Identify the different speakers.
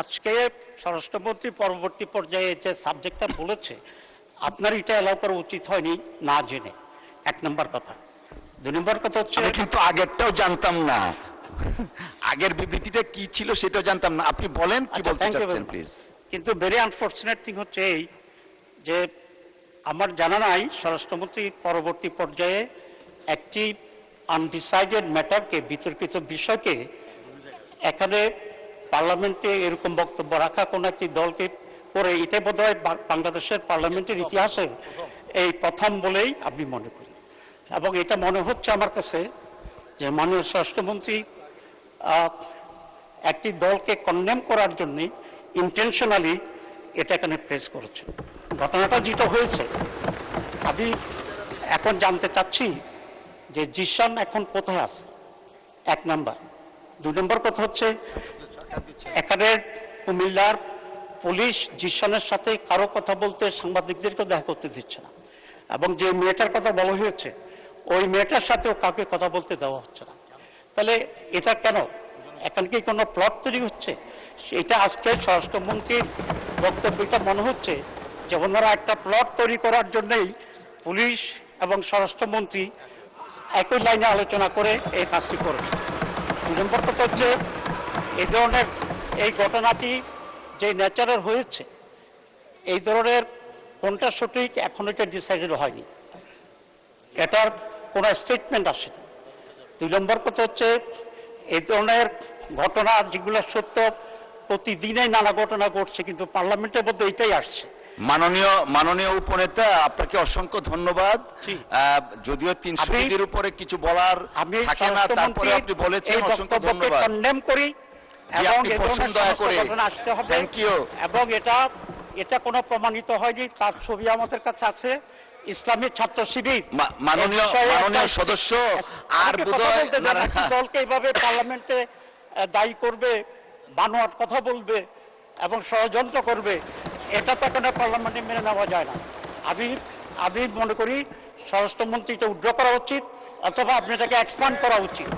Speaker 1: আজকে স্বরাষ্ট্রমন্ত্রী পরবর্তী পর্যায়ে যে সাবজেক্টটা বলেছে, আপনার এটা এলাও করা উচিত হয়নি না জেনে, এক নম্বর কথা। দুই নম্বর কথা হচ্ছে,
Speaker 2: আমি কিন্তু আগেরটাও জানতাম না, আগের বিবৃতিটা কি ছিল সেটাও জানতাম না। আপনি বলেন কি
Speaker 1: আচ্ছা,
Speaker 2: বলতে
Speaker 1: thank you
Speaker 2: চাচ্ছেন
Speaker 1: very much.
Speaker 2: প্লিজ।
Speaker 1: কিন্তু ভেরি আনফর্চুনেট থিং হচ্ছে এই যে আমার জানা নাই স্বরাষ্ট্রমন্ত্রী পরবর্তী পর্যায়ে একটি আনডিসাইডেড ম্যাটারকে, বিতর্কিত বিষয়কে এখানে পার্লামেন্টে এরকম বক্তব্য রাখা কোনো একটি দলকে করে, এটাই বোধহয় বাংলাদেশের পার্লামেন্টের ইতিহাসে এই প্রথম বলেই আমি মনে করি। এবং এটা মনে হচ্ছে আমার কাছে যে মাননীয় স্বরাষ্ট্রমন্ত্রী একটি দলকে কন্ডেম করার জন্য ইন্টেনশনালি এটা এখানে প্রেস করেছে। ঘটনাটা যেটা হয়েছে, আমি এখন জানতে চাচ্ছি যে জিশান এখন কোথায় আছে, এক নাম্বার। দুই নম্বর কথা হচ্ছে, এখানে কুমিল্লার পুলিশ জিশানের সাথে কারো কথা বলতে, সাংবাদিকদেরকে দেখা করতে দিচ্ছে না। এবং যে মেয়েটার কথা বলা হয়েছে, ওই মেয়েটার সাথেও কাউকে কথা বলতে দেওয়া হচ্ছে না। তাহলে এটা কেন? এখানে কি কোনো প্লট তৈরি হচ্ছে? এটা আজকে স্বরাষ্ট্রমন্ত্রীর বক্তব্যটা মনে হচ্ছে যে ওনারা একটা প্লট তৈরি করার জন্যই পুলিশ এবং স্বরাষ্ট্রমন্ত্রী একই লাইনে আলোচনা করে এই কাজটি করেছে। দুই নম্বর কথা হচ্ছে, এই ধরনের এই ঘটনাটি যে ন্যাচারাল হয়েছে, এই ধরনের কোনটা সঠিক এখন এটা ডিসাইডেড হয়নি, এটার কোনো স্টেটমেন্ট আসেনি। দুই নম্বর কথা হচ্ছে, এই ধরনের ঘটনা যেগুলো সত্য, প্রতিদিনই নানা ঘটনা ঘটছে, কিন্তু পার্লামেন্টের মধ্যে এটাই আসছে।
Speaker 2: মাননীয় উপনেতা, আপনাকে অসংখ্য ধন্যবাদ। যদিও 300 কেজির উপরে কিছু বলার থাকে না, তারপরে আপনি বলেছেন, অসংখ্য ধন্যবাদ।
Speaker 1: কন্ডেম করি এবং এই ধরনের ঘটনা আসতে হবে।
Speaker 2: Thank you.
Speaker 1: এবং এটা কোনো প্রমাণিত হয়নি, তার ছবি আমাদের কাছে আছে। ইসলামী ছাত্র শিবির
Speaker 2: মাননীয় সদস্য আর
Speaker 1: দলকে এইভাবে পার্লামেন্টে দায়ী করবে, বানোয়াট কথা বলবে এবং ষড়যন্ত্র করবে, এটা তো কোনো পার্লামেন্টে মেনে নেওয়া যায় না। আমি মনে করি স্বরাষ্ট্রমন্ত্রী এটা উইথড্র করা উচিত, অথবা আপনি এটাকে এক্সপান্ড করা উচিত।